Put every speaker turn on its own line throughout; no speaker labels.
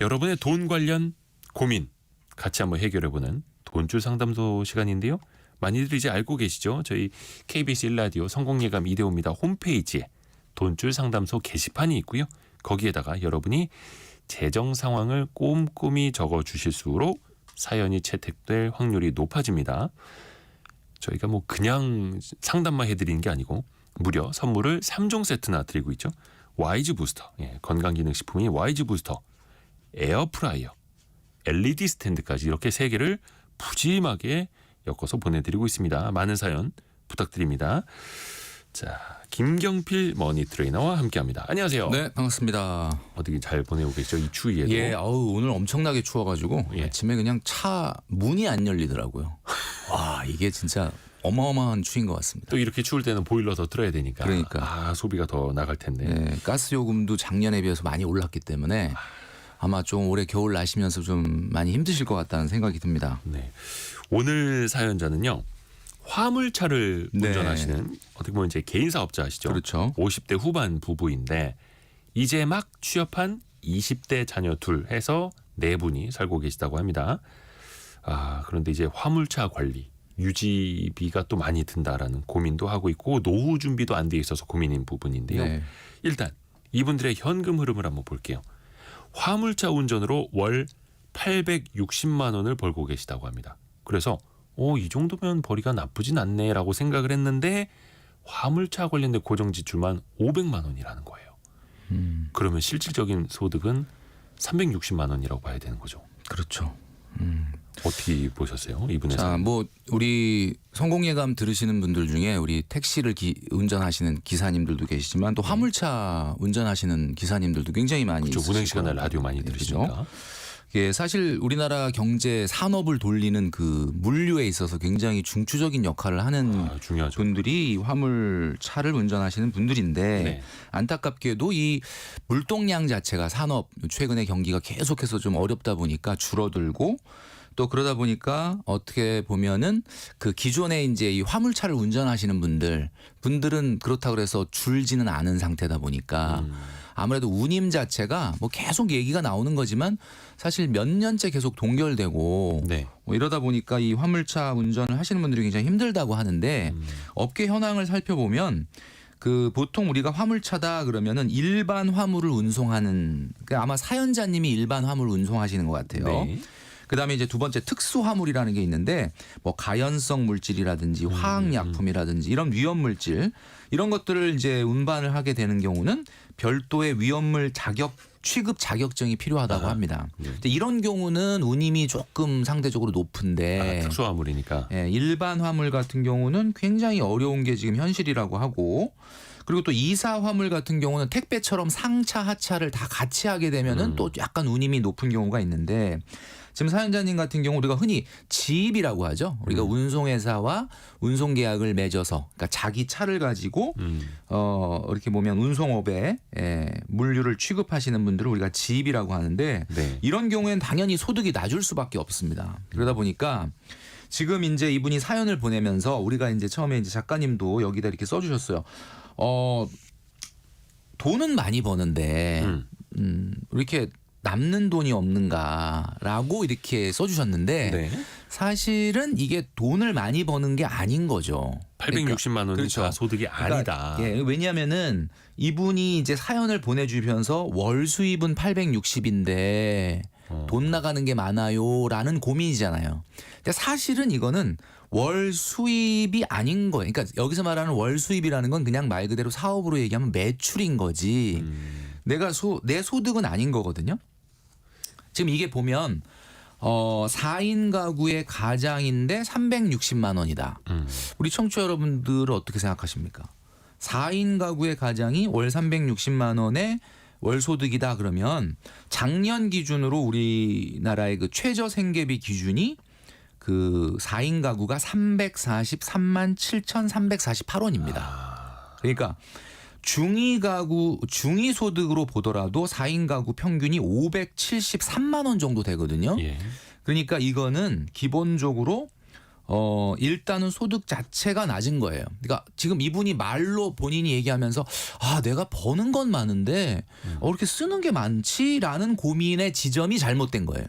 여러분의 돈 관련 고민 같이 한번 해결해보는 돈줄 상담소 시간인데요. 많이들 이제 알고 계시죠? 저희 KBS 1라디오 성공예감 이대호입니다 홈페이지에 돈줄 상담소 게시판이 있고요. 거기에다가 여러분이 재정 상황을 꼼꼼히 적어주실수록 사연이 채택될 확률이 높아집니다. 저희가 뭐 그냥 상담만 해드리는 게 아니고 무려 선물을 3종 세트나 드리고 있죠. 와이즈 부스터, 건강기능식품인 와이즈 부스터, 에어프라이어, LED 스탠드까지 이렇게 3개를 푸짐하게 엮어서 보내드리고 있습니다. 많은 사연 부탁드립니다. 자, 김경필 머니 트레이너와 함께합니다. 안녕하세요.
네, 반갑습니다.
어떻게 잘 보내고 계시죠? 이 추위에도.
예, 오늘 엄청나게 추워가지고 아침에 그냥 차 문이 안 열리더라고요. 와, 이게 진짜 어마어마한 추위인 것 같습니다.
또 이렇게 추울 때는 보일러 더 틀어야 되니까.
그러니까.
소비가 더 나갈 텐데.
네, 가스 요금도 작년에 비해서 많이 올랐기 때문에 아마 좀 올해 겨울 나시면서 좀 많이 힘드실 것 같다는 생각이 듭니다.
네. 오늘 사연자는요. 화물차를 운전하시는 어떻게 보면 이제 개인 사업자시죠.
그렇죠.
50대 후반 부부인데 이제 막 취업한 20대 자녀 둘 해서 4분이 살고 계시다고 합니다. 그런데 이제 화물차 관리, 유지비가 또 많이 든다라는 고민도 하고 있고 노후 준비도 안 돼 있어서 고민인 부분인데요.
네.
일단 이분들의 현금 흐름을 한번 볼게요. 화물차 운전으로 월 860만 원을 벌고 계시다고 합니다. 그래서 이 정도면 벌이가 나쁘진 않네라고 생각을 했는데 화물차 관련된 고정 지출만 500만 원이라는 거예요. 그러면 실질적인 소득은 360만 원이라고 봐야 되는 거죠.
그렇죠.
어떻게 보셨어요? 이분의
자, 뭐 우리 성공예감 들으시는 분들 중에 우리 택시를 운전하시는 기사님들도 계시지만 또 화물차 운전하시는 기사님들도 굉장히 많이 있으시고.
그렇죠. 운행 시간에 라디오 많이 들으시니까.
예, 사실 우리나라 경제 산업을 돌리는 그 물류에 있어서 굉장히 중추적인 역할을 하는
중요하죠.
분들이 이 화물차를 운전하시는 분들인데
네.
안타깝게도 이 물동량 자체가 산업 최근에 경기가 계속해서 좀 어렵다 보니까 줄어들고 또 그러다 보니까 어떻게 보면은 그 기존에 이제 이 화물차를 운전하시는 분들은 그렇다고 해서 줄지는 않은 상태다 보니까 아무래도 운임 자체가 뭐 계속 얘기가 나오는 거지만 사실 몇 년째 계속 동결되고 뭐 이러다 보니까 이 화물차 운전을 하시는 분들이 굉장히 힘들다고 하는데 업계 현황을 살펴보면 그 보통 우리가 화물차다 그러면은 일반 화물을 운송하는 그러니까 아마 사연자님이 일반 화물을 운송하시는 것 같아요.
네.
그다음에 이제 두 번째 특수 화물이라는 게 있는데 뭐 가연성 물질이라든지 화학약품이라든지 이런 위험 물질 이런 것들을 이제 운반을 하게 되는 경우는 별도의 위험물 취급 자격증이 필요하다고 합니다. 근데 이런 경우는 운임이 조금 상대적으로 높은데
특수 화물이니까.
일반 화물 같은 경우는 굉장히 어려운 게 지금 현실이라고 하고 그리고 또 이사 화물 같은 경우는 택배처럼 상차 하차를 다 같이 하게 되면은 또 약간 운임이 높은 경우가 있는데 지금 사연자님 같은 경우 우리가 흔히 지입이라고 하죠. 우리가 운송회사와 운송 계약을 맺어서 그러니까 자기 차를 가지고 이렇게 보면 운송업에 물류를 취급하시는 분들을 우리가 지입이라고 하는데 이런 경우에는 당연히 소득이 낮을 수밖에 없습니다. 그러다 보니까 지금 이제 이분이 사연을 보내면서 우리가 이제 처음에 이제 작가님도 여기다 이렇게 써주셨어요. 돈은 많이 버는데 이렇게 남는 돈이 없는가라고 이렇게 써주셨는데 사실은 이게 돈을 많이 버는 게 아닌 거죠.
860만 원이
그렇죠.
소득이 아니다.
왜냐하면은 이분이 이제 사연을 보내주면서 월 수입은 860인데 돈 나가는 게 많아요라는 고민이잖아요. 근데 사실은 이거는 월 수입이 아닌 거예요. 그러니까 여기서 말하는 월 수입이라는 건 그냥 말 그대로 사업으로 얘기하면 매출인 거지. 내 소득은 아닌 거거든요. 지금 이게 보면 4인 가구의 가장인데 360만 원이다. 우리 청취자 여러분들은 어떻게 생각하십니까? 4인 가구의 가장이 월 360만 원의 월 소득이다 그러면 작년 기준으로 우리나라의 그 최저 생계비 기준이 그 4인 가구가 343만 7,348원입니다. 그러니까 중위 소득으로 보더라도 4인 가구 평균이 573만 원 정도 되거든요. 그러니까 이거는 기본적으로 일단은 소득 자체가 낮은 거예요. 그러니까 지금 이분이 말로 본인이 얘기하면서 내가 버는 건 많은데 이렇게 쓰는 게 많지라는 고민의 지점이 잘못된 거예요.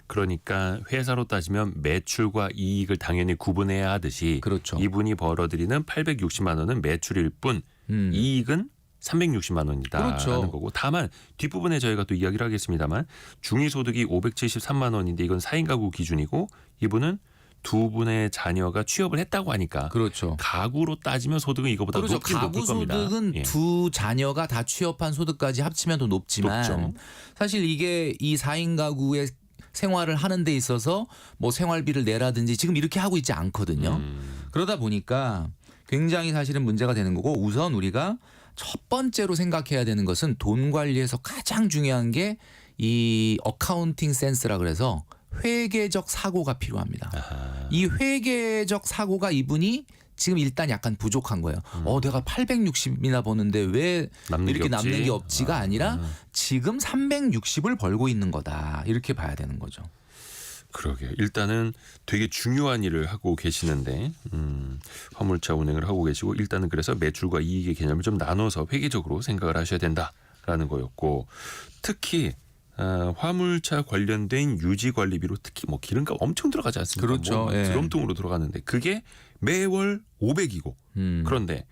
그러니까 회사로 따지면 매출과 이익을 당연히 구분해야 하듯이
그렇죠.
이분이 벌어들이는 860만 원은 매출일 뿐 이익은 360만 원이다라는
그렇죠.
거고 다만 뒷부분에 저희가 또 이야기를 하겠습니다만 중위소득이 573만 원인데 이건 4인 가구 기준이고 이분은 두 분의 자녀가 취업을 했다고 하니까
그렇죠.
가구로 따지면 소득은 이거보다
그렇죠.
높긴 높을
가구
겁니다.
소득은
예.
두 자녀가 다 취업한 소득까지 합치면 더 높지만
높죠.
사실 이게 이 4인 가구의 생활을 하는 데 있어서 뭐 생활비를 내라든지 지금 이렇게 하고 있지 않거든요. 그러다 보니까 굉장히 사실은 문제가 되는 거고 우선 우리가 첫 번째로 생각해야 되는 것은 돈 관리에서 가장 중요한 게 이 어카운팅 센스라 그래서 회계적 사고가 필요합니다.
아하.
이 회계적 사고가 이분이 지금 일단 약간 부족한 거예요. 내가 860이나 버는데 왜
남는 게
이렇게
없지?
남는 게 없지가 아니라 지금 360을 벌고 있는 거다. 이렇게 봐야 되는 거죠.
그러게요. 일단은 되게 중요한 일을 하고 계시는데 화물차 운행을 하고 계시고 일단은 그래서 매출과 이익의 개념을 좀 나눠서 회계적으로 생각을 하셔야 된다라는 거였고 특히 화물차 관련된 유지 관리비로 특히 뭐 기름값 엄청 들어가지 않습니까?
그렇죠.
뭐
예.
드럼통으로 들어가는데 그게 매월 500이고 그런데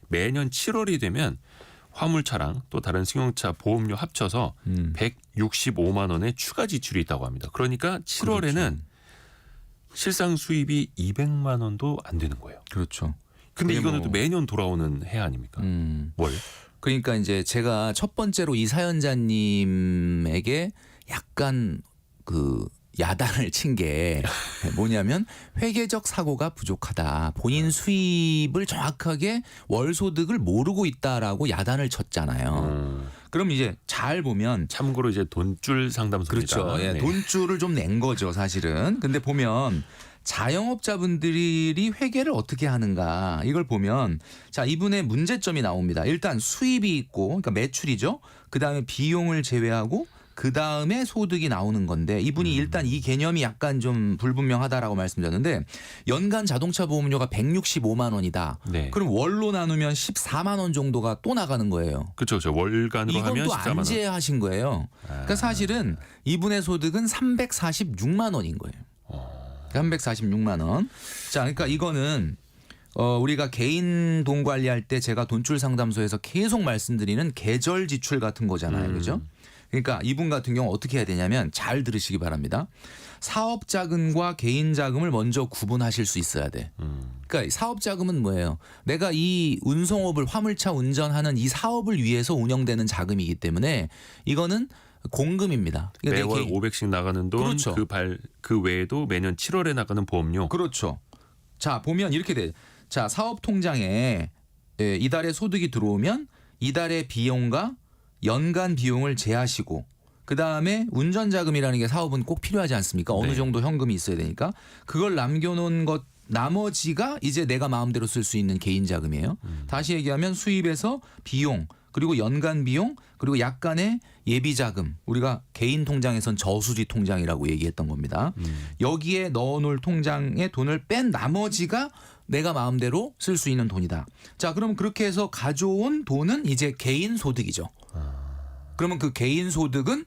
매년 7월이 되면 화물차랑 또 다른 승용차 보험료 합쳐서 165만 원의 추가 지출이 있다고 합니다. 그러니까 7월에는
그렇죠.
실상 수입이 200만 원도 안 되는 거예요.
그렇죠.
근데
그게
이거는
뭐-
또 매년 돌아오는 해 아닙니까? 월.
그러니까 이제 제가 첫 번째로 이 사연자님에게 약간 그 야단을 친 게 뭐냐면 회계적 사고가 부족하다. 본인 수입을 정확하게 월 소득을 모르고 있다라고 야단을 쳤잖아요. 그럼 이제 잘 보면
참고로 이제 돈줄 상담소입니다.
그렇죠. 예,
네.
돈줄을 좀 낸 거죠, 사실은. 근데 보면 자영업자분들이 회계를 어떻게 하는가 이걸 보면 자 이분의 문제점이 나옵니다. 일단 수입이 있고 그러니까 매출이죠. 그다음에 비용을 제외하고 그다음에 소득이 나오는 건데 이분이 일단 이 개념이 약간 좀 불분명하다라고 말씀드렸는데 연간 자동차 보험료가 165만 원이다.
네.
그럼 월로 나누면 14만 원 정도가 또 나가는 거예요.
그렇죠. 저 월간으로
이건
하면
또
14만 원.
안제하신 거예요. 그러니까 사실은 이분의 소득은 346만 원인 거예요. 346만 원. 자, 그러니까 이거는 우리가 개인 돈 관리할 때 제가 돈줄 상담소에서 계속 말씀드리는 계절 지출 같은 거잖아요. 그죠? 그러니까 이분 같은 경우 어떻게 해야 되냐면 잘 들으시기 바랍니다. 사업 자금과 개인 자금을 먼저 구분하실 수 있어야 돼. 그러니까 사업 자금은 뭐예요? 내가 이 운송업을 화물차 운전하는 이 사업을 위해서 운영되는 자금이기 때문에 이거는 공금입니다. 그러니까
매월 500씩 나가는 돈,
그렇죠.
그 외에도 매년 7월에 나가는 보험료.
그렇죠. 자 보면 이렇게 돼. 자 사업 통장에 이달에 소득이 들어오면 이달의 비용과 연간 비용을 제하시고 그 다음에 운전 자금이라는 게 사업은 꼭 필요하지 않습니까? 어느
네.
정도 현금이 있어야 되니까 그걸 남겨놓은 것 나머지가 이제 내가 마음대로 쓸 수 있는 개인 자금이에요. 다시 얘기하면 수입에서 비용 그리고 연간 비용 그리고 약간의 예비 자금 우리가 개인 통장에선 저수지 통장이라고 얘기했던 겁니다. 여기에 넣어놓을 통장에 돈을 뺀 나머지가 내가 마음대로 쓸 수 있는 돈이다. 자, 그럼 그렇게 해서 가져온 돈은 이제 개인 소득이죠. 그러면 그 개인 소득은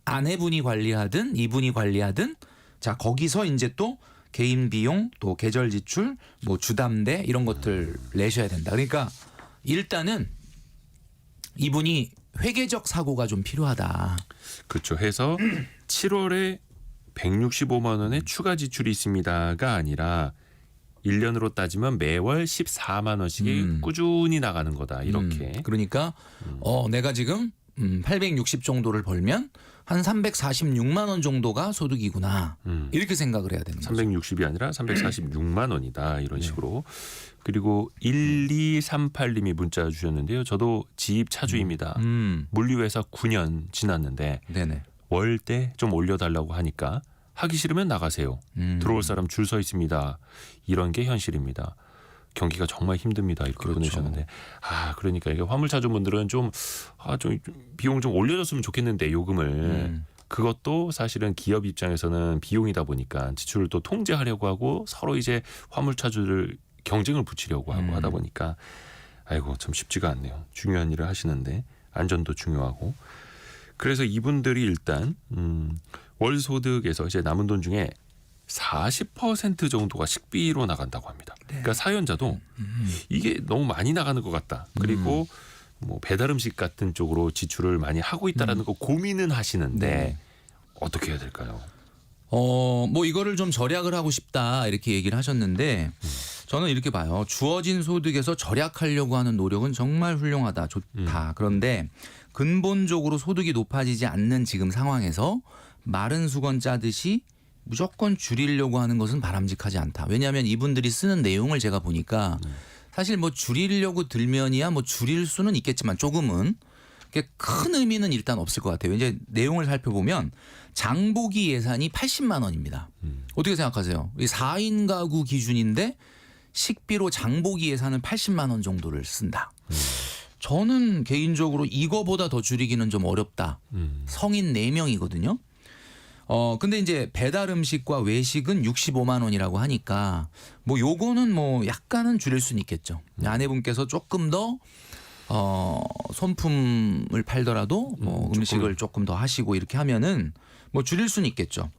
아내분이 관리하든 이분이 관리하든 자 거기서 이제 또 개인 비용 또 계절 지출 뭐 주담대 이런 것들 내셔야 된다. 그러니까 일단은 이분이 회계적 사고가 좀 필요하다.
그렇죠. 해서 7월에 165만 원의 추가 지출이 있습니다가 아니라 1년으로 따지면 매월 14만 원씩이 꾸준히 나가는 거다. 이렇게.
그러니까 내가 지금 860 정도를 벌면 한 346만 원 정도가 소득이구나. 이렇게 생각을 해야 되는 거죠.
360이 아니라 346만 원이다. 이런 식으로. 그리고 1238님이 문자 주셨는데요. 저도 지입 차주입니다. 물류회사 9년 지났는데
네네.
월대 좀 올려달라고 하니까 하기 싫으면 나가세요. 들어올 사람 줄 서 있습니다. 이런 게 현실입니다. 경기가 정말 힘듭니다. 이렇게
그렇죠.
보내주셨는데 그러니까 이게 화물차주분들은 좀 비용 좀 올려줬으면 좋겠는데 요금을 그것도 사실은 기업 입장에서는 비용이다 보니까 지출을 또 통제하려고 하고 서로 이제 화물차주를 경쟁을 붙이려고 하고 하다 보니까 아이고 참 쉽지가 않네요. 중요한 일을 하시는데 안전도 중요하고 그래서 이분들이 일단 월 소득에서 이제 남은 돈 중에 40% 정도가 식비로 나간다고 합니다. 그러니까 사연자도 이게 너무 많이 나가는 것 같다. 그리고 뭐 배달 음식 같은 쪽으로 지출을 많이 하고 있다라는 거 고민은 하시는데
네.
어떻게 해야 될까요?
뭐 이거를 좀 절약을 하고 싶다 이렇게 얘기를 하셨는데 저는 이렇게 봐요. 주어진 소득에서 절약하려고 하는 노력은 정말 훌륭하다, 좋다. 그런데 근본적으로 소득이 높아지지 않는 지금 상황에서 마른 수건 짜듯이 무조건 줄이려고 하는 것은 바람직하지 않다. 왜냐하면 이분들이 쓰는 내용을 제가 보니까 사실 뭐 줄이려고 들면이야 뭐 줄일 수는 있겠지만 조금은 큰 의미는 일단 없을 것 같아요. 이제 내용을 살펴보면 장보기 예산이 80만 원입니다. 어떻게 생각하세요? 4인 가구 기준인데 식비로 장보기 예산은 80만 원 정도를 쓴다. 저는 개인적으로 이거보다 더 줄이기는 좀 어렵다. 성인 4명이거든요. 근데 이제 배달 음식과 외식은 65만 원이라고 하니까 뭐 요거는 뭐 약간은 줄일 수는 있겠죠. 아내분께서 조금 더 손품을 팔더라도 뭐 음식을 조금 더 하시고 이렇게 하면은 뭐 줄일 수는 있겠죠.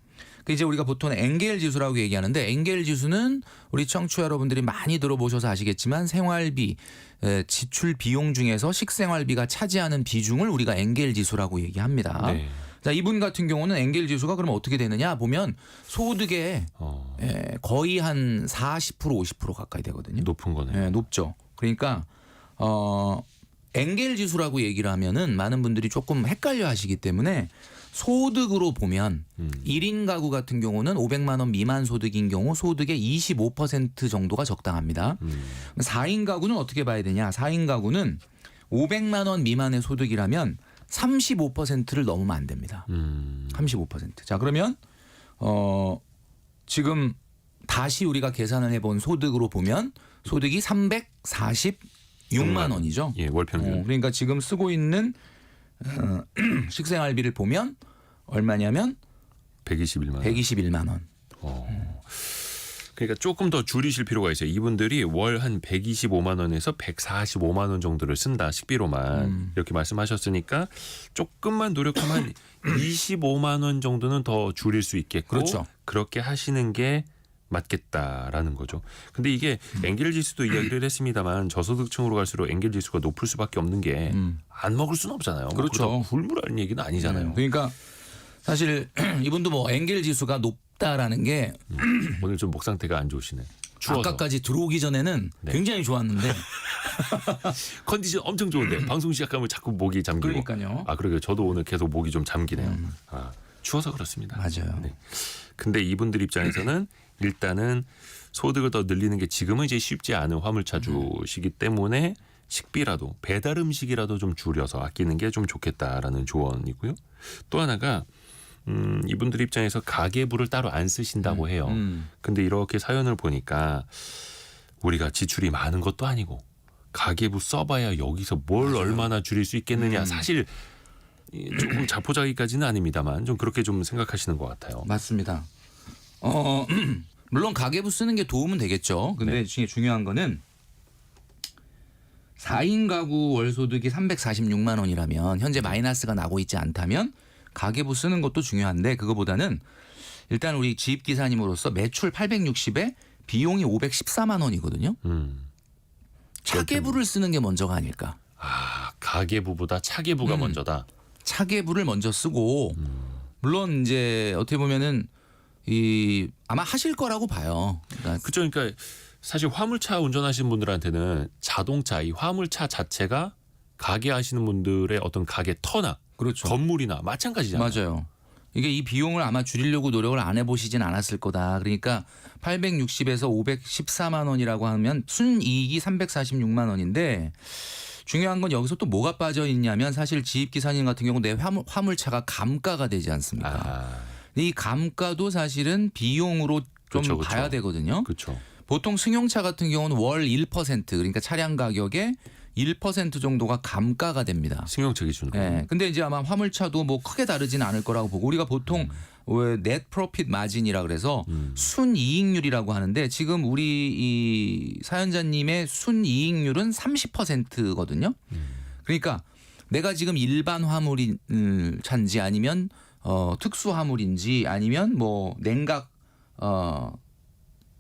그 이제 우리가 보통 엥겔 지수라고 얘기하는데 엥겔 지수는 우리 청취자 여러분들이 많이 들어보셔서 아시겠지만 생활비 지출 비용 중에서 식생활비가 차지하는 비중을 우리가 엥겔 지수라고 얘기합니다.
네.
자, 이분 같은 경우는 엥겔 지수가 그러면 어떻게 되느냐 보면 소득의 거의 한 40% 50% 가까이 되거든요.
높은 거네요.
높죠. 그러니까 엥겔 지수라고 얘기를 하면은 많은 분들이 조금 헷갈려 하시기 때문에 소득으로 보면 1인 가구 같은 경우는 500만 원 미만 소득인 경우 소득의 25% 정도가 적당합니다. 4인 가구는 어떻게 봐야 되냐? 4인 가구는 500만 원 미만의 소득이라면 35%를 넘으면 안 됩니다. 35%. 자, 그러면 지금 다시 우리가 계산을 해본 소득으로 보면 소득이 346만 원이죠.
예, 월 평균.
그러니까 지금 쓰고 있는 식생활비를 보면 얼마냐면
121만 원.
121만 원.
그러니까 조금 더 줄이실 필요가 있어요. 이분들이 월 한 125만 원에서 145만 원 정도를 쓴다. 식비로만. 이렇게 말씀하셨으니까 조금만 노력하면 25만 원 정도는 더 줄일 수 있겠고
그렇죠.
그렇게 하시는 게 맞겠다라는 거죠. 근데 이게 엥겔 지수도 이야기를 했습니다만 저소득층으로 갈수록 엥겔 지수가 높을 수밖에 없는 게 안 먹을 수는 없잖아요.
그렇죠.
굶으라는 얘기는 아니잖아요.
그러니까 사실 이분도 뭐 엥겔 지수가 높다라는 게
오늘 좀 목 상태가 안 좋으시네. 추워서.
아까까지 들어오기 전에는
네.
굉장히 좋았는데
컨디션 엄청 좋은데 방송 시작하면 자꾸 목이 잠기고.
그러니까요.
아 그러게요. 저도 오늘 계속 목이 좀 잠기네요. 아, 추워서 그렇습니다.
맞아요.
네. 근데 이분들 입장에서는 일단은 소득을 더 늘리는 게 지금은 이제 쉽지 않은 화물차주시기 때문에 식비라도 배달 음식이라도 좀 줄여서 아끼는 게 좀 좋겠다라는 조언이고요. 또 하나가 이분들 입장에서 가계부를 따로 안 쓰신다고 해요. 근데 이렇게 사연을 보니까 우리가 지출이 많은 것도 아니고 가계부 써봐야 여기서 뭘 얼마나 줄일 수 있겠느냐. 사실 조금 자포자기까지는 아닙니다만 좀 그렇게 좀 생각하시는 것 같아요.
맞습니다. 물론 가계부 쓰는 게 도움은 되겠죠. 근데 중요한 거는 4인 가구 월 소득이 346만 원이라면 현재 마이너스가 나고 있지 않다면 가계부 쓰는 것도 중요한데 그거보다는 일단 우리 지입기사님으로서 매출 860에 비용이 514만 원이거든요. 차계부를 쓰는 게 먼저가 아닐까.
아, 가계부보다 차계부가 먼저다.
차계부를 먼저 쓰고 물론 이제 어떻게 보면은 아마 하실 거라고 봐요. 그러니까
그렇죠. 그러니까 사실 화물차 운전하시는 분들한테는 자동차 이 화물차 자체가 가게 하시는 분들의 어떤 가게 터나
그렇죠.
건물이나 마찬가지잖아요.
맞아요. 이게 이 비용을 아마 줄이려고 노력을 안 해보시진 않았을 거다. 그러니까 860에서 514만 원이라고 하면 순이익이 346만 원인데 중요한 건 여기서 또 뭐가 빠져 있냐면 사실 지입기사님 같은 경우 내 화물차가 감가가 되지 않습니까? 이 감가도 사실은 비용으로 좀
그렇죠,
봐야 되거든요.
그렇죠.
보통 승용차 같은 경우는 월 1% 그러니까 차량 가격의 1% 정도가 감가가 됩니다.
승용차 기준으로.
예. 근데 이제 아마 화물차도 뭐 크게 다르지는 않을 거라고 보고 우리가 보통 왜 넷 프로핏 마진이라 그래서 순이익률이라고 하는데 지금 우리 이 사연자님의 순이익률은 30%거든요. 그러니까 내가 지금 일반 화물차인지 아니면 특수 화물인지 아니면 뭐 냉각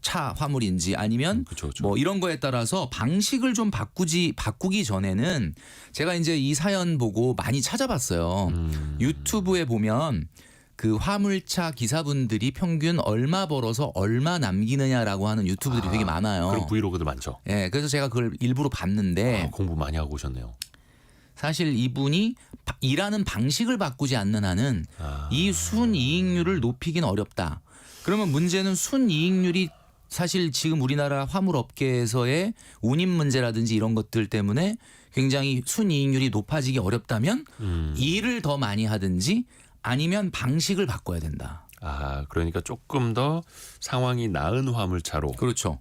차 화물인지 아니면
그쵸, 그쵸.
뭐 이런 거에 따라서 방식을 좀 바꾸기 전에는 제가 이제 이 사연 보고 많이 찾아봤어요. 유튜브에 보면 그 화물차 기사분들이 평균 얼마 벌어서 얼마 남기느냐라고 하는 유튜브들이 되게 많아요.
그런 브이로그들 많죠.
예, 그래서 제가 그걸 일부러 봤는데
공부 많이 하고 오셨네요.
사실 이분이 일하는 방식을 바꾸지 않는 한은 이 순이익률을 높이긴 어렵다. 그러면 문제는 순이익률이 사실 지금 우리나라 화물업계에서의 운임 문제라든지 이런 것들 때문에 굉장히 순이익률이 높아지기 어렵다면 일을 더 많이 하든지 아니면 방식을 바꿔야 된다.
그러니까 조금 더 상황이 나은 화물차로.
그렇죠.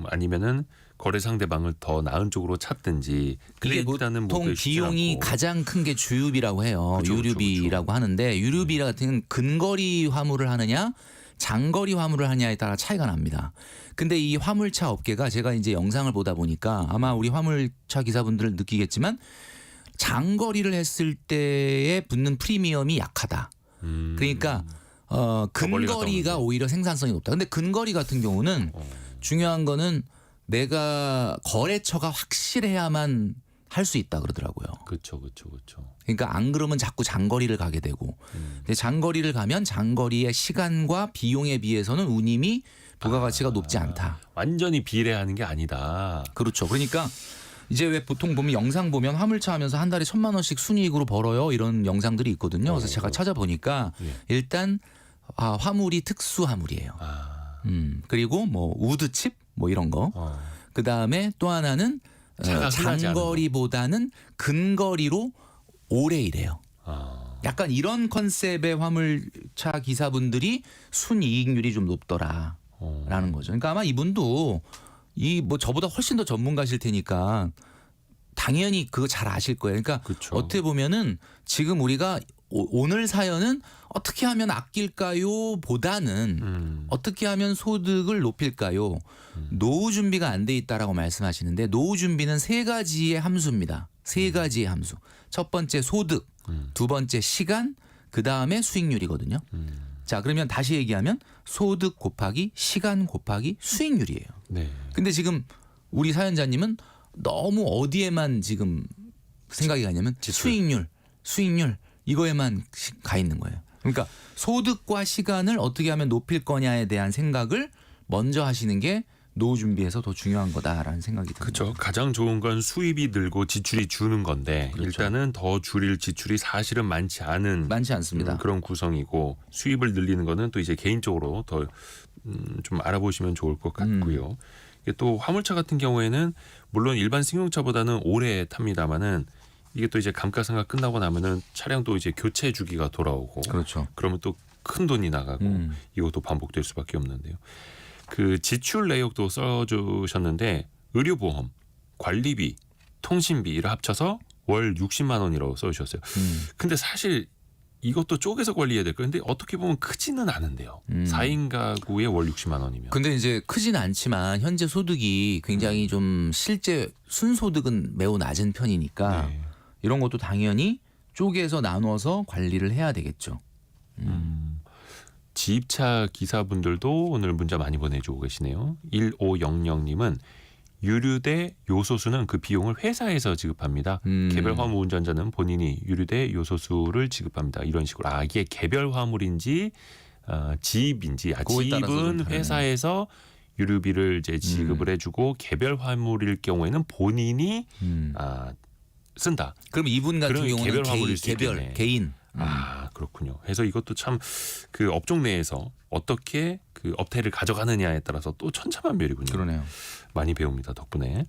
아니면은 거래 상대방을 더 나은 쪽으로 찾든지.
이게
일단은
보통
목표에 쉽지
비용이
않고.
가장 큰 게 주유비라고 해요.
그쵸,
유류비라고 하는데 유류비 같은 근거리 화물을 하느냐 장거리 화물을 하느냐에 따라 차이가 납니다. 근데 이 화물차 업계가 제가 이제 영상을 보다 보니까 아마 우리 화물차 기사분들은 느끼겠지만 장거리를 했을 때에 붙는 프리미엄이 약하다. 그러니까 근거리가 오히려 생산성이 높다. 근데 근거리 같은 경우는 중요한 거는 내가 거래처가 확실해야만 할 수 있다 그러더라고요.
그렇죠.
그러니까 안 그러면 자꾸 장거리를 가게 되고 근데 장거리를 가면 장거리의 시간과 비용에 비해서는 운임이 부가가치가 높지 않다.
완전히 비례하는 게 아니다.
그렇죠. 그러니까 이제 왜 보통 보면 영상 보면 화물차 하면서 한 달에 1,000만 원씩 순이익으로 벌어요. 이런 영상들이 있거든요. 그래서 제가 찾아보니까 일단 화물이 특수 화물이에요. 그리고 뭐 우드칩 뭐 이런 거. 그다음에 또 하나는 장거리보다는 근거리로 오래 일해요. 약간 이런 컨셉의 화물차 기사분들이 순이익률이 좀 높더라라는 거죠. 그러니까 아마 이분도 이 뭐 저보다 훨씬 더 전문가실 테니까 당연히 그거 잘 아실 거예요. 그러니까
그쵸.
어떻게 보면은 지금 우리가 오늘 사연은 어떻게 하면 아낄까요? 보다는 어떻게 하면 소득을 높일까요? 노후 준비가 안 돼 있다라고 말씀하시는데 노후 준비는 세 가지의 함수입니다. 세 가지의 함수. 첫 번째 소득, 두 번째 시간, 그 다음에 수익률이거든요. 자, 그러면 다시 얘기하면 소득 곱하기 시간 곱하기 수익률이에요.
네.
근데 지금 우리 사연자님은 너무 어디에만 지금 생각이 가냐면 수익률 이거에만 가 있는 거예요. 그러니까 소득과 시간을 어떻게 하면 높일 거냐에 대한 생각을 먼저 하시는 게 노후 준비에서 더 중요한 거다라는 생각이 듭니다.
그렇죠. 가장 좋은 건 수입이 늘고 지출이 주는 건데
그렇죠.
일단은 더 줄일 지출이 사실은 많지
않습니다.
그런 구성이고 수입을 늘리는 거는 또 이제 개인적으로 더 좀 알아보시면 좋을 것 같고요. 이게 또 화물차 같은 경우에는 물론 일반 승용차보다는 오래 탑니다마는 이게 또 이제 감가상각 끝나고 나면은 차량도 이제 교체 주기가 돌아오고
그렇죠.
그러면 또 큰 돈이 나가고 이것도 반복될 수밖에 없는데요. 그 지출 내역도 써주셨는데 의료보험, 관리비, 통신비를 합쳐서 월 60만 원이라고 써주셨어요. 근데 사실 이것도 쪼개서 관리해야 될 거예요. 근데 어떻게 보면 크지는 않은데요. 4인 가구에 월 60만 원이면.
근데 이제 크진 않지만 현재 소득이 굉장히 좀 실제 순소득은 매우 낮은 편이니까
네.
이런 것도 당연히 쪼개서 나눠서 관리를 해야 되겠죠.
지입차 기사분들도 오늘 문자 많이 보내주고 계시네요. 1500님은 유류대 요소수는 그 비용을 회사에서 지급합니다. 개별 화물 운전자는 본인이 유류대 요소수를 지급합니다. 이런 식으로. 이게 개별 화물인지 지입인지.
그거에 따라서 좀
지입은
다르네.
회사에서 유류비를 이제 지급을 해주고 개별 화물일 경우에는 본인이 쓴다.
그럼 이분 같은
그러면
경우는
개별 화물일 수
개별
있겠네.
개인.
그렇군요. 그래서 이것도 참 그 업종 내에서 어떻게 그 업태를 가져가느냐에 따라서 또 천차만별이군요.
그러네요.
많이 배웁니다. 덕분에.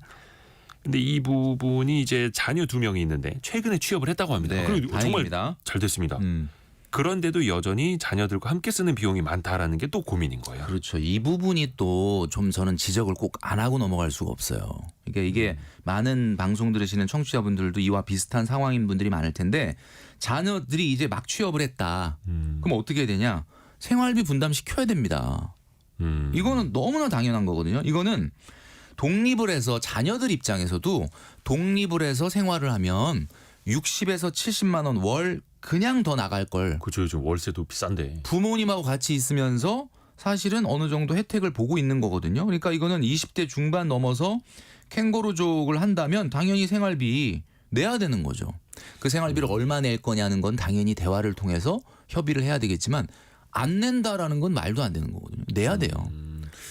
근데 이 부분이 이제 자녀 2명이 있는데 최근에 취업을 했다고 합니다.
네,
그리고 정말
다행입니다.
잘 됐습니다. 그런데도 여전히 자녀들과 함께 쓰는 비용이 많다라는 게 또 고민인 거예요.
그렇죠. 이 부분이 또 좀 저는 지적을 꼭 안 하고 넘어갈 수가 없어요. 그러니까 이게 많은 방송 들으시는 청취자분들도 이와 비슷한 상황인 분들이 많을 텐데 자녀들이 이제 막 취업을 했다. 그럼 어떻게 해야 되냐? 생활비 분담시켜야 됩니다. 이거는 너무나 당연한 거거든요. 이거는 독립을 해서 자녀들 입장에서도 독립을 해서 생활을 하면 60에서 70만 원 월 그냥 더 나갈 걸
그죠, 요즘 월세도 비싼데.
부모님하고 같이 있으면서 사실은 어느 정도 혜택을 보고 있는 거거든요. 그러니까 이거는 20대 중반 넘어서 캥거루족을 한다면 당연히 생활비 내야 되는 거죠. 그 생활비를 얼마 낼 거냐는 건 당연히 대화를 통해서 협의를 해야 되겠지만 안 낸다라는 건 말도 안 되는 거거든요. 내야 돼요.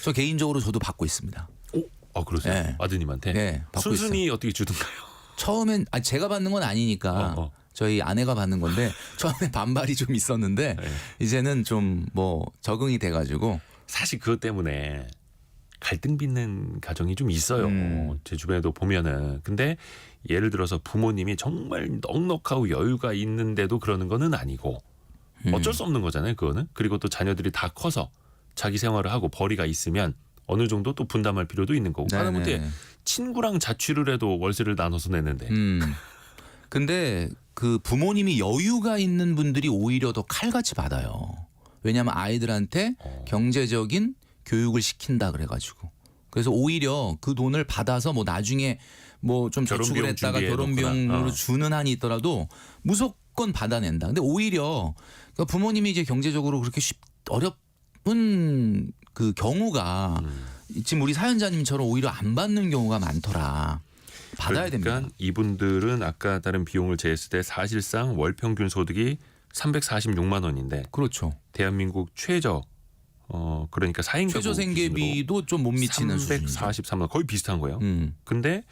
저 개인적으로 저도 받고 있습니다.
오, 그러세요?
네.
아드님한테?
네, 받고
순순히 어떻게 주든가요?
처음엔 제가 받는 건 아니니까 저희 아내가 받는 건데 처음에 반발이 좀 있었는데
네.
이제는 좀 뭐 적응이 돼가지고
사실 그것 때문에 갈등 빚는 가정이 좀 있어요. 제 주변에도 보면은. 근데 예를 들어서 부모님이 정말 넉넉하고 여유가 있는데도 그러는 거는 아니고 어쩔 수 없는 거잖아요. 그거는. 그리고 또 자녀들이 다 커서 자기 생활을 하고 벌이가 있으면 어느 정도 또 분담할 필요도 있는 거고. 하다못해 친구랑 자취를 해도 월세를 나눠서 내는데.
근데 그 부모님이 여유가 있는 분들이 오히려 더 칼같이 받아요. 왜냐하면 아이들한테 경제적인 교육을 시킨다 그래가지고. 그래서 오히려 그 돈을 받아서 뭐 나중에 뭐 좀 저축을 했다가 결혼비용으로 주는 한이 있더라도 무조건 받아낸다. 근데 오히려 그러니까 부모님이 이제 경제적으로 그렇게 어렵은 그 경우가 지금 우리 사연자님처럼 오히려 안 받는 경우가 많더라. 받아야
그러니까
됩니다.
이분들은 아까 다른 비용을 제했을 때 사실상 월 평균 소득이 346만 원인데
그렇죠.
대한민국 최저 그러니까 4인 가구
최저 생계비도 좀 못 미치는 수준이죠.
343만 원 거의 비슷한 거예요. 근데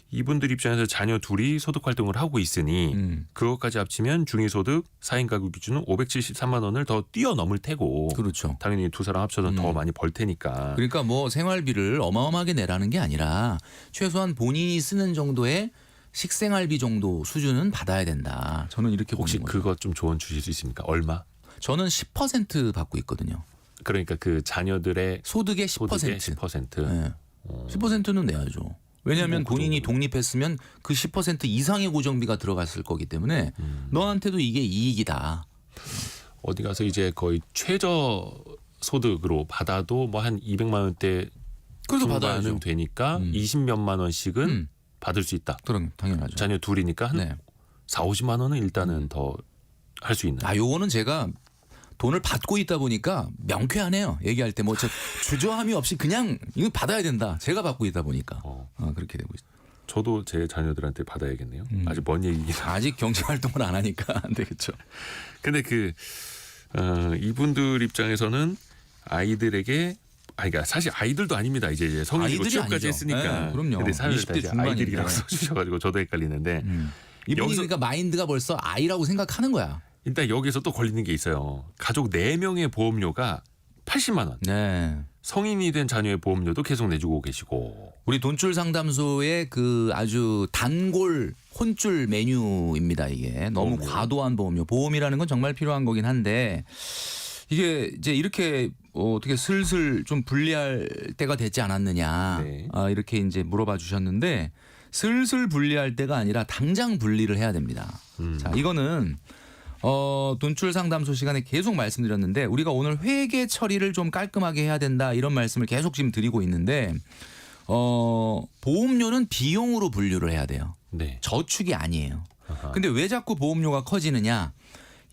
이분들 입장에서 자녀 둘이 소득 활동을 하고 있으니 그것까지 합치면 중위소득 4인 가구 기준은 573만 원을 더 뛰어넘을 테고
그렇죠.
당연히 두 사람 합쳐서 더 많이 벌 테니까.
그러니까 뭐 생활비를 어마어마하게 내라는 게 아니라 최소한 본인이 쓰는 정도의 식생활비 정도 수준은 받아야 된다. 저는 이렇게
혹시
보는 거죠.
그거 좀 조언 주실 수 있습니까? 얼마?
저는 10% 받고 있거든요.
그러니까 그 자녀들의
소득의 10%.
소득의 10%.
네. 10%는 내야죠. 왜냐하면 본인이 독립했으면 그 10% 이상의 고정비가 들어갔을 거기 때문에 너한테도 이게 이익이다.
어디 가서 이제 거의 최저 소득으로 받아도 뭐 한 200만 원대
그래도
중반은
받아야죠.
되니까 20몇만 원씩은 받을 수 있다.
그럼 당연하죠.
자녀 둘이니까 한
네.
4, 50만 원은 일단은 더 할 수 있는.
요거는 제가 돈을 받고 있다 보니까 명쾌하네요. 얘기할 때 뭐 저 주저함이 없이 그냥 이거 받아야 된다. 제가 받고 있다 보니까 그렇게 되고 있어요.
저도 제 자녀들한테 받아야겠네요. 아직 먼 얘기긴 한데.
아직 경제 활동을 안 하니까 안 되겠죠.
근데 이분들 입장에서는 아이들에게 그러니까 사실 아이들도 아닙니다. 이제 성인이고
아이들이
취업까지
아니죠.
했으니까.
네, 그럼요.
근데 사실
20대
이제 아이들이라고
중반인데.
써주셔가지고 저도 헷갈리는데
이분이
여기서-
그러니까 마인드가 벌써 아이라고 생각하는 거야.
일단 여기서 또 걸리는 게 있어요. 가족 4명의 보험료가 80만 원.
네.
성인이 된 자녀의 보험료도 계속 내주고 계시고.
우리 돈줄 상담소의 그 아주 단골 혼줄 메뉴입니다. 이게 너무
보험료.
과도한 보험료. 보험이라는 건 정말 필요한 거긴 한데 이게 이제 이렇게 어떻게 슬슬 좀 분리할 때가 됐지 않았느냐.
네.
이렇게 이제 물어봐 주셨는데 슬슬 분리할 때가 아니라 당장 분리를 해야 됩니다. 자, 이거는 돈줄 상담소 시간에 계속 말씀드렸는데 우리가 오늘 회계 처리를 좀 깔끔하게 해야 된다 이런 말씀을 계속 지금 드리고 있는데 보험료는 비용으로 분류를 해야 돼요.
네.
저축이 아니에요. 근데 왜 자꾸 보험료가 커지느냐?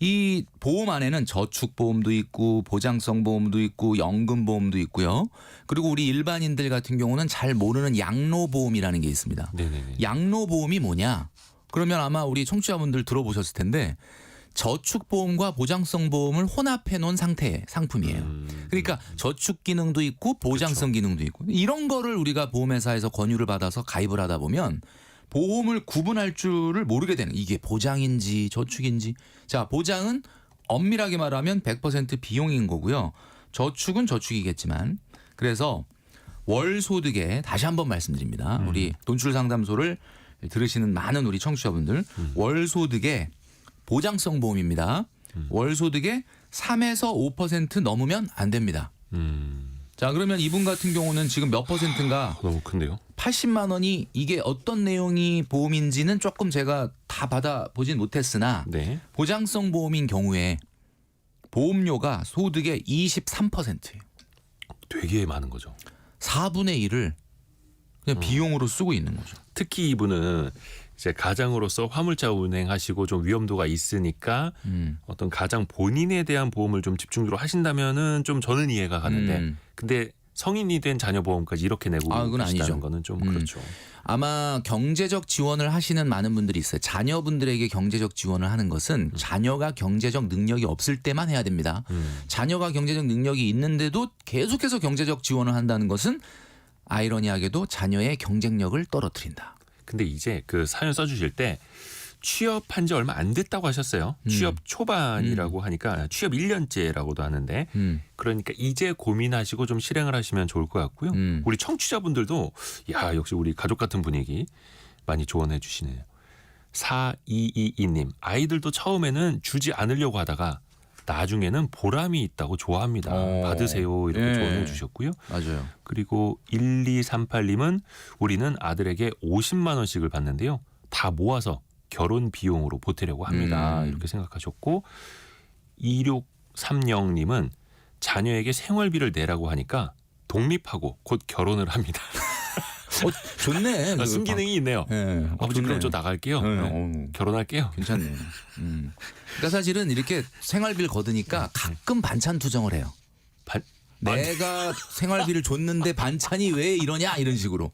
이 보험 안에는 저축보험도 있고 보장성 보험도 있고 연금보험도 있고요. 그리고 우리 일반인들 같은 경우는 잘 모르는 양로보험이라는 게 있습니다.
네네네.
양로보험이 뭐냐? 그러면 아마 우리 청취자분들 들어보셨을 텐데 저축보험과 보장성 보험을 혼합해 놓은 상태의 상품이에요. 그러니까 저축 기능도 있고 보장성 기능도 있고 이런 거를 우리가 보험회사에서 권유를 받아서 가입을 하다 보면 보험을 구분할 줄을 모르게 되는 이게 보장인지 저축인지. 자, 보장은 엄밀하게 말하면 100% 비용인 거고요. 저축은 저축이겠지만 그래서 월 소득에 다시 한번 말씀드립니다. 우리 돈줄 상담소를 들으시는 많은 우리 청취자분들 월 소득에 보장성 보험입니다. 월 소득의 3에서 5% 넘으면 안 됩니다. 자, 그러면 이분 같은 경우는 지금 몇 퍼센트인가?
너무 큰데요?
80만 원이 이게 어떤 내용이 보험인지는 조금 제가 다 받아보진 못했으나
네.
보장성 보험인 경우에 보험료가 소득의 23%예요.
되게 많은 거죠.
4분의 1을 그냥 비용으로 쓰고 있는 거죠.
특히 이분은 이제 가장으로서 화물차 운행하시고 좀 위험도가 있으니까 어떤 가장 본인에 대한 보험을 좀 집중적으로 하신다면은 좀 저는 이해가 가는데 근데 성인이 된 자녀 보험까지 이렇게 내고
그건
계시다는
아니죠.
거는 좀 그렇죠.
아마 경제적 지원을 하시는 많은 분들이 있어요. 자녀분들에게 경제적 지원을 하는 것은 자녀가 경제적 능력이 없을 때만 해야 됩니다. 자녀가 경제적 능력이 있는데도 계속해서 경제적 지원을 한다는 것은 아이러니하게도 자녀의 경쟁력을 떨어뜨린다.
근데 이제 그 사연 써주실 때 취업한 지 얼마 안 됐다고 하셨어요. 취업 초반이라고 하니까 취업 1년째라고도 하는데 그러니까 이제 고민하시고 좀 실행을 하시면 좋을 것 같고요. 우리 청취자분들도 야 역시 우리 가족 같은 분위기 많이 조언해 주시네요. 4222님 아이들도 처음에는 주지 않으려고 하다가 나중에는 보람이 있다고 좋아합니다. 받으세요 이렇게
예.
조언해 주셨고요.
맞아요.
그리고 1238님은 우리는 아들에게 50만 원씩을 받는데요. 다 모아서 결혼 비용으로 보태려고 합니다. 이렇게 생각하셨고 2630님은 자녀에게 생활비를 내라고 하니까 독립하고 곧 결혼을 합니다.
좋네.
순기능이 있네요.
네.
아버지 그럼 저 나갈게요.
네.
결혼할게요.
괜찮네요. 그러니까 사실은 이렇게 생활비를 거두니까 가끔 반찬 투정을 해요. 내가 생활비를 줬는데 반찬이 왜 이러냐 이런 식으로.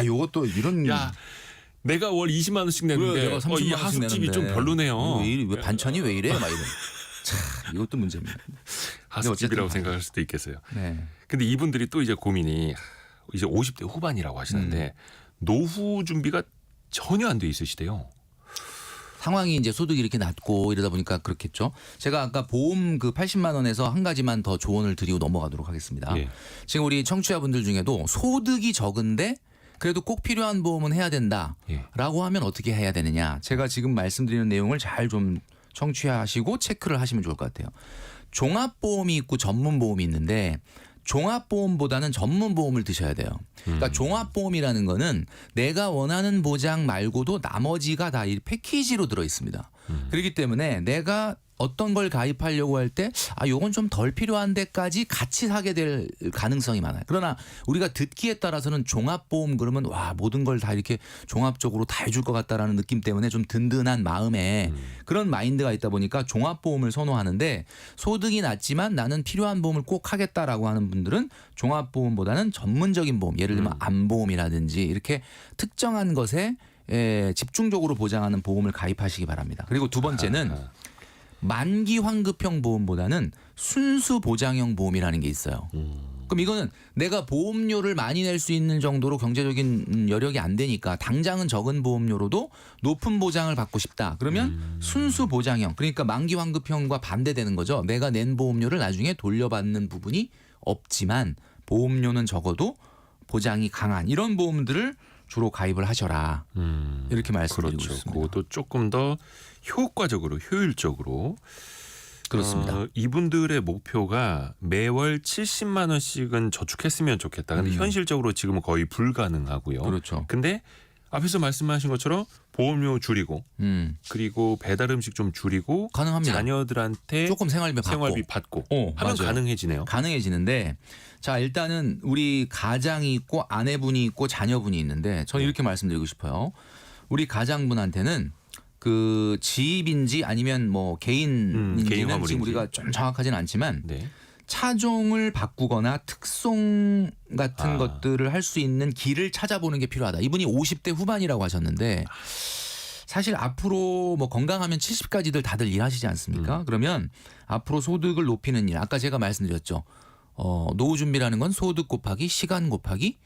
요것도 이런.
야 내가 월 20만 원씩 내는데
내가 30만
이
원씩
하숙집이
내는데.
좀 별로네요.
왜 반찬이 왜 이래? 막 이런. 참 이것도 문제입니다.
하숙집이라고
어쨌든
생각할 수도 있겠어요.
네.
근데 이분들이 또 이제 고민이 이제 50대 후반이라고 하시는데 노후 준비가 전혀 안 돼 있으시대요.
상황이 이제 소득이 이렇게 낮고 이러다 보니까 그렇겠죠. 제가 아까 보험 그 80만 원에서 한 가지만 더 조언을 드리고 넘어가도록 하겠습니다.
예.
지금 우리 청취자분들 중에도 소득이 적은데 그래도 꼭 필요한 보험은 해야 된다라고
예.
하면 어떻게 해야 되느냐. 제가 지금 말씀드리는 내용을 잘 좀 청취하시고 체크를 하시면 좋을 것 같아요. 종합보험이 있고 전문보험이 있는데 종합보험보다는 전문보험을 드셔야 돼요. 그러니까 종합보험이라는 거는 내가 원하는 보장 말고도 나머지가 다 이 패키지로 들어 있습니다. 그렇기 때문에 내가 어떤 걸 가입하려고 할 때 요건 좀 덜 필요한 데까지 같이 사게 될 가능성이 많아요. 그러나 우리가 듣기에 따라서는 종합보험 그러면 모든 걸 다 이렇게 종합적으로 다 해줄 것 같다라는 느낌 때문에 좀 든든한 마음에 그런 마인드가 있다 보니까 종합보험을 선호하는데 소득이 낮지만 나는 필요한 보험을 꼭 하겠다라고 하는 분들은 종합보험보다는 전문적인 보험 예를 들면 암보험이라든지 이렇게 특정한 것에 집중적으로 보장하는 보험을 가입하시기 바랍니다. 그리고 두 번째는 만기 환급형 보험보다는 순수 보장형 보험이라는 게 있어요. 그럼 이거는 내가 보험료를 많이 낼 수 있는 정도로 경제적인 여력이 안 되니까 당장은 적은 보험료로도 높은 보장을 받고 싶다. 그러면 순수 보장형 그러니까 만기 환급형과 반대되는 거죠. 내가 낸 보험료를 나중에 돌려받는 부분이 없지만 보험료는 적어도 보장이 강한 이런 보험들을 주로 가입을 하셔라. 이렇게 말씀드리고
그렇죠.
있습니다.
그것도 조금 더 효과적으로 효율적으로
그렇습니다.
이분들의 목표가 매월 70만 원씩은 저축했으면 좋겠다. 근데 현실적으로 지금은 거의 불가능하고요.
그렇죠.
근데 앞에서 말씀하신 것처럼 보험료 줄이고 그리고 배달 음식 좀 줄이고
가능합니다.
자녀들한테
조금 생활비
받고 하면
맞아요.
가능해지네요.
가능해지는데 자 일단은 우리 가장이 있고 아내분이 있고 자녀분이 있는데 저는 이렇게 말씀드리고 싶어요. 우리 가장분한테는 그 지입인지 아니면 뭐 개인인지는
개인 화물인지.
지금 우리가 좀 정확하지는 않지만
네.
차종을 바꾸거나 특송 같은 것들을 할 수 있는 길을 찾아보는 게 필요하다. 이분이 50대 후반이라고 하셨는데 사실 앞으로 뭐 건강하면 70까지들 다들 일하시지 않습니까? 그러면 앞으로 소득을 높이는 일 아까 제가 말씀드렸죠. 노후 준비라는 건 소득 곱하기 시간 곱하기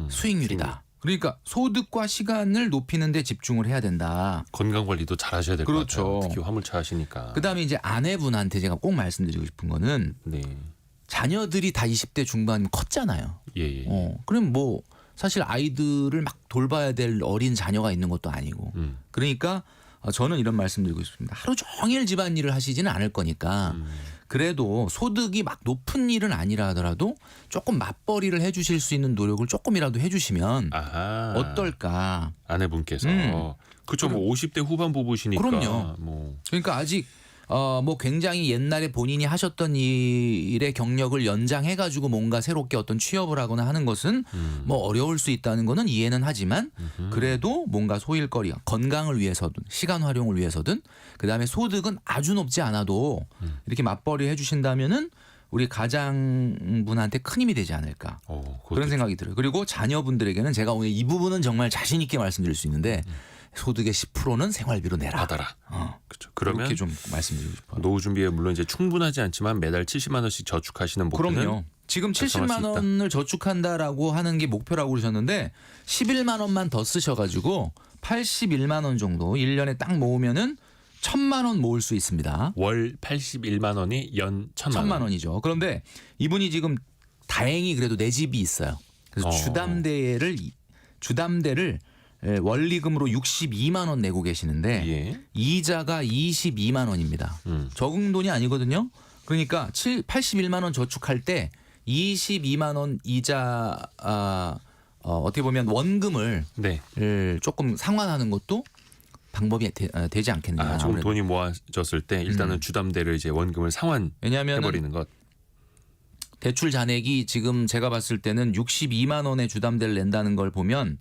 수익률이다. 그러니까 소득과 시간을 높이는 데 집중을 해야 된다.
건강 관리도 잘 하셔야 될 것
그렇죠.
같아요. 특히 화물차 하시니까.
그다음에 이제 아내분한테 제가 꼭 말씀드리고 싶은 거는
네.
자녀들이 다 20대 중반 컸잖아요.
예.
그럼 뭐 사실 아이들을 막 돌봐야 될 어린 자녀가 있는 것도 아니고. 그러니까 저는 이런 말씀드리고 싶습니다. 하루 종일 집안일을 하시지는 않을 거니까 그래도 소득이 막 높은 일은 아니라 하더라도 조금 맞벌이를 해주실 수 있는 노력을 조금이라도 해주시면
아하.
어떨까.
아내분께서 그쵸 뭐 50대 후반 부부시니까
그럼요.
뭐
그러니까 아직 뭐 굉장히 옛날에 본인이 하셨던 일의 경력을 연장해가지고 뭔가 새롭게 어떤 취업을 하거나 하는 것은 뭐 어려울 수 있다는 거는 이해는 하지만 그래도 뭔가 소일거리가 건강을 위해서든 시간 활용을 위해서든 그다음에 소득은 아주 높지 않아도 이렇게 맞벌이 해주신다면은 우리 가장분한테 큰 힘이 되지 않을까 그런 생각이 들어요. 그리고 자녀분들에게는 제가 오늘 이 부분은 정말 자신 있게 말씀드릴 수 있는데 소득의 10%는 생활비로 내라.
받아라. 그렇죠. 그러면
그렇게 좀 말씀드리고 싶어요.
노후 준비에 물론 이제 충분하지 않지만 매달 70만 원씩 저축하시는 목표는
그럼요. 지금
달성할 수
70만 원을 저축한다라고 하는 게 목표라고 그러셨는데 11만 원만 더 쓰셔가지고 81만 원 정도 1년에 딱 모으면은 1,000만 원 모을 수 있습니다.
월 81만 원이 연 1,000만 원.
1,000만 원이죠. 그런데 이분이 지금 다행히 그래도 내 집이 있어요. 그래서 주담대를 원리금으로 62만 원 내고 계시는데
예.
이자가 22만 원입니다. 적은 돈이 아니거든요. 그러니까 81만 원 저축할 때 22만 원 이자 어떻게 보면 원금을
네.
조금 상환하는 것도 방법이 되지 않겠느냐.
조금 돈이 모아졌을 때 일단은 주담대를 이제 원금을
왜냐하면
상환해버리는 것.
대출 잔액이 지금 제가 봤을 때는 62만 원의 주담대를 낸다는 걸 보면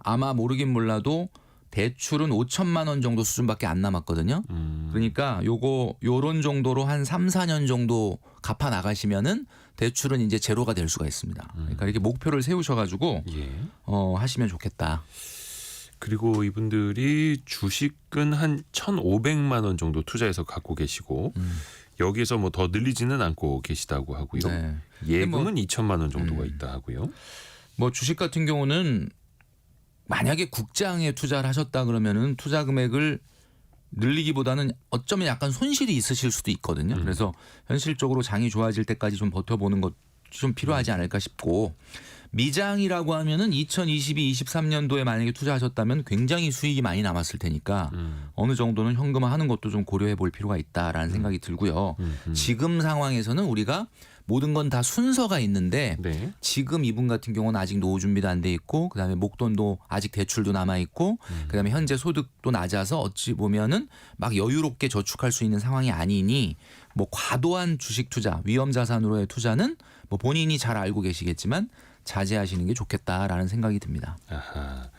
아마 모르긴 몰라도 대출은 5천만 원 정도 수준밖에 안 남았거든요. 그러니까 요런 정도로 한 3, 4년 정도 갚아 나가시면은 대출은 이제 제로가 될 수가 있습니다. 그러니까 이렇게 목표를 세우셔가지고
예.
하시면 좋겠다.
그리고 이분들이 주식은 한 1,500만 원 정도 투자해서 갖고 계시고 여기에서 뭐 더 늘리지는 않고 계시다고 하고요.
네.
예금은 2천만 원 정도가 있다 하고요.
뭐 주식 같은 경우는 만약에 국장에 투자를 하셨다 그러면은 투자 금액을 늘리기보다는 어쩌면 약간 손실이 있으실 수도 있거든요. 그래서 현실적으로 장이 좋아질 때까지 좀 버텨보는 것이 좀 필요하지 않을까 싶고 미장이라고 하면은 2022, 23년도에 만약에 투자하셨다면 굉장히 수익이 많이 남았을 테니까 어느 정도는 현금화하는 것도 좀 고려해 볼 필요가 있다라는 생각이 들고요. 지금 상황에서는 우리가 모든 건 다 순서가 있는데
네.
지금 이분 같은 경우는 아직 노후 준비도 안 돼 있고 그다음에 목돈도 아직 대출도 남아 있고 그다음에 현재 소득도 낮아서 어찌 보면은 막 여유롭게 저축할 수 있는 상황이 아니니 뭐 과도한 주식 투자, 위험 자산으로의 투자는 뭐 본인이 잘 알고 계시겠지만 자제하시는 게 좋겠다라는 생각이 듭니다.
아하.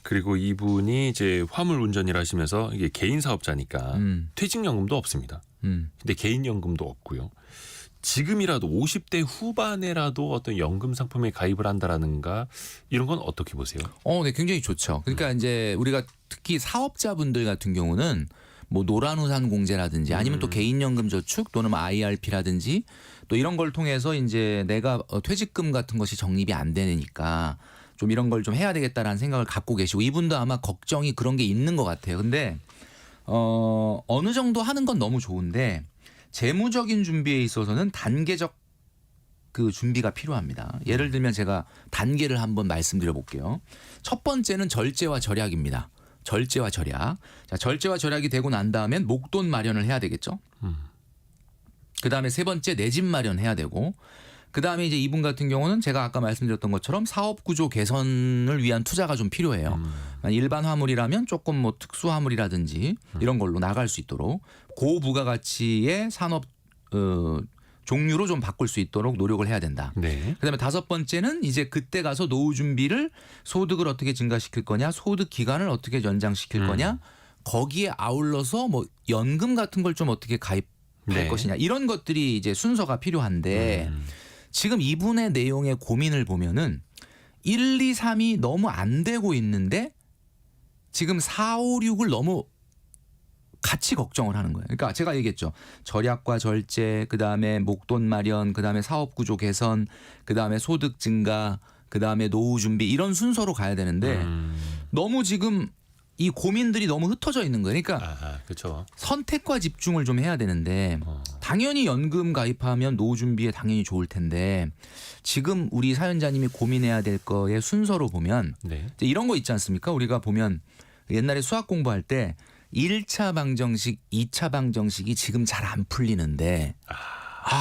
그리고 이분이 이제 화물 운전을 하시면서 이게 개인 사업자니까 퇴직연금도 없습니다. 근데 개인연금도 없고요. 지금이라도 50대 후반에라도 어떤 연금 상품에 가입을 한다라는가 이런 건 어떻게 보세요?
네, 굉장히 좋죠. 그러니까 이제 우리가 특히 사업자분들 같은 경우는 뭐 노란우산 공제라든지 아니면 또 개인연금 저축 또는 뭐 IRP라든지 또 이런 걸 통해서 이제 내가 퇴직금 같은 것이 적립이 안 되니까 좀 이런 걸 좀 해야 되겠다라는 생각을 갖고 계시고 이분도 아마 걱정이 그런 게 있는 것 같아요. 근데 어느 정도 하는 건 너무 좋은데 재무적인 준비에 있어서는 단계적 그 준비가 필요합니다. 예를 들면 제가 단계를 한번 말씀드려 볼게요. 첫 번째는 절제와 절약입니다. 절제와 절약. 자, 절제와 절약이 되고 난 다음엔 목돈 마련을 해야 되겠죠. 그다음에 세 번째 내 집 마련해야 되고 그다음에 이제 이분 같은 경우는 제가 아까 말씀드렸던 것처럼 사업 구조 개선을 위한 투자가 좀 필요해요. 일반 화물이라면 조금 뭐 특수 화물이라든지 이런 걸로 나갈 수 있도록 고부가가치의 산업 종류로 좀 바꿀 수 있도록 노력을 해야 된다.
네.
그다음에 다섯 번째는 이제 그때 가서 노후 준비를 소득을 어떻게 증가시킬 거냐, 소득 기간을 어떻게 연장시킬 거냐, 거기에 아울러서 뭐 연금 같은 걸 좀 어떻게 가입할
네.
것이냐 이런 것들이 이제 순서가 필요한데 지금 이분의 내용의 고민을 보면은 1, 2, 3이 너무 안 되고 있는데 지금 4, 5, 6을 너무 같이 걱정을 하는 거예요. 그러니까 제가 얘기했죠. 절약과 절제, 그다음에 목돈 마련, 그다음에 사업 구조 개선, 그다음에 소득 증가, 그다음에 노후 준비 이런 순서로 가야 되는데 너무 지금 이 고민들이 너무 흩어져 있는 거예요. 그러니까
그렇죠.
선택과 집중을 좀 해야 되는데 당연히 연금 가입하면 노후 준비에 당연히 좋을 텐데 지금 우리 사연자님이 고민해야 될 거의 순서로 보면
네.
이제 이런 거 있지 않습니까? 우리가 보면 옛날에 수학 공부할 때 1차 방정식, 2차 방정식이 지금 잘 안 풀리는데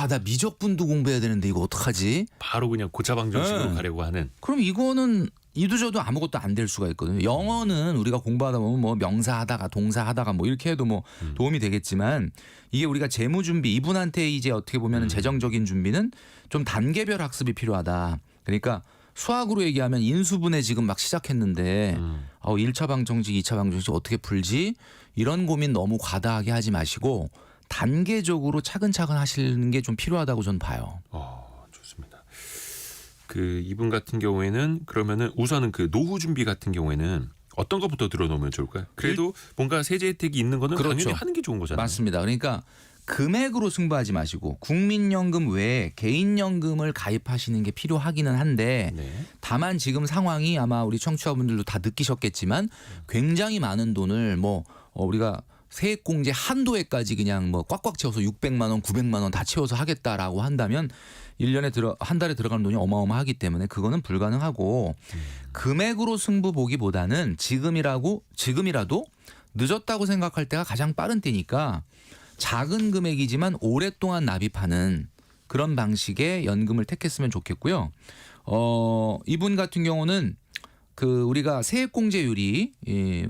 나 미적분도 공부해야 되는데 이거 어떡하지?
바로 그냥 고차 방정식으로
네.
가려고 하는.
그럼 이거는 이도저도 아무것도 안 될 수가 있거든요. 영어는 우리가 공부하다 보면 뭐 명사하다가 동사하다가 뭐 이렇게 해도 뭐 도움이 되겠지만 이게 우리가 재무 준비 이분한테 이제 어떻게 보면 재정적인 준비는 좀 단계별 학습이 필요하다. 그러니까 수학으로 얘기하면 인수분해 지금 막 시작했는데 1차 방정식, 2차 방정식 어떻게 풀지? 이런 고민 너무 과다하게 하지 마시고 단계적으로 차근차근 하시는 게 좀 필요하다고 저는 봐요.
좋습니다. 그 이분 같은 경우에는 그러면은 우선은 그 노후 준비 같은 경우에는 어떤 것부터 들어놓으면 좋을까요? 그래도 뭔가 세제 혜택이 있는 거는
그렇죠.
당연히 하는 게 좋은 거잖아요.
맞습니다. 그러니까 금액으로 승부하지 마시고 국민연금 외에 개인연금을 가입하시는 게 필요하기는 한데
네.
다만 지금 상황이 아마 우리 청취자분들도 다 느끼셨겠지만 굉장히 많은 돈을 우리가 세액공제 한도에까지 그냥 꽉꽉 채워서 600만 원, 900만 원 다 채워서 하겠다라고 한다면 1년에 한 달에 들어가는 돈이 어마어마하기 때문에 그거는 불가능하고 금액으로 승부 보기보다는 지금이라도 늦었다고 생각할 때가 가장 빠른 때니까 작은 금액이지만 오랫동안 납입하는 그런 방식의 연금을 택했으면 좋겠고요. 이분 같은 경우는 우리가 세액공제율이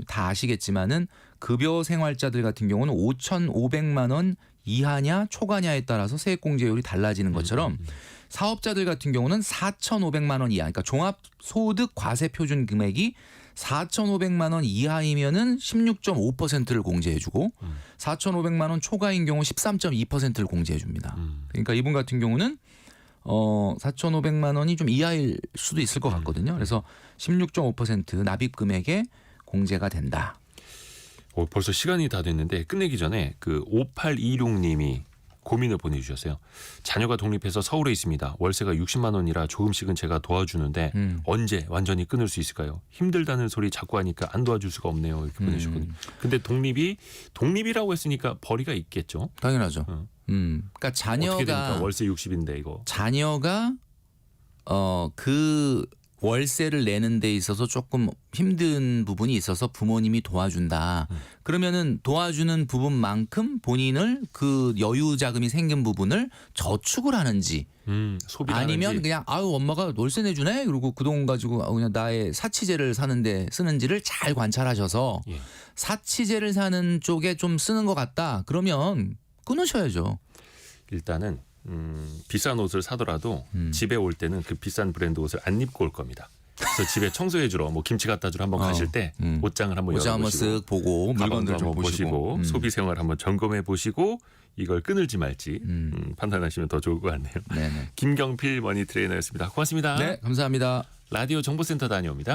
다 아시겠지만은 급여 생활자들 같은 경우는 5,500만 원 이하냐 초과냐에 따라서 세액공제율이 달라지는 것처럼 사업자들 같은 경우는 4,500만 원 이하, 그러니까 종합소득 과세 표준 금액이 4,500만 원 이하이면은 16.5%를 공제해주고 4,500만 원 초과인 경우 13.2%를 공제해줍니다. 그러니까 이분 같은 경우는 4,500만 원이 좀 이하일 수도 있을 것 같거든요. 그래서 16.5% 납입 금액에 공제가 된다.
벌써 시간이 다 됐는데 끝내기 전에 그 5826님이 고민을 보내주셨어요. 자녀가 독립해서 서울에 있습니다. 월세가 60만 원이라 조금씩은 제가 도와주는데 언제 완전히 끊을 수 있을까요? 힘들다는 소리 자꾸 하니까 안 도와줄 수가 없네요. 이렇게 보내주셨거든요. 근데 독립이라고 했으니까 벌이가 있겠죠.
당연하죠. 그러니까
어떻게 됩니까?
자녀가
월세 60인데 이거.
그 월세를 내는 데 있어서 조금 힘든 부분이 있어서 부모님이 도와준다. 그러면은 도와주는 부분만큼 본인을 그 여유 자금이 생긴 부분을 저축을 하는지
소비를
아니면
하는지.
그냥 엄마가 월세 내주네 그리고 그 돈 가지고 그냥 나의 사치제를 사는데 쓰는지를 잘 관찰하셔서
예.
사치제를 사는 쪽에 좀 쓰는 것 같다. 그러면 끊으셔야죠.
일단은 비싼 옷을 사더라도 집에 올 때는 그 비싼 브랜드 옷을 안 입고 올 겁니다. 그래서 집에 청소해 주러 김치 갖다 주러 한번 가실 때 옷장을 한번
옷장 한번
열어보시고
쓱 보고 물건들 좀
한번 보시고 소비 생활 한번 점검해 보시고 이걸 끊을지 말지 판단하시면 더 좋을 것 같네요.
네네.
김경필 머니 트레이너였습니다. 고맙습니다.
네, 감사합니다.
라디오 정보센터 다녀옵니다.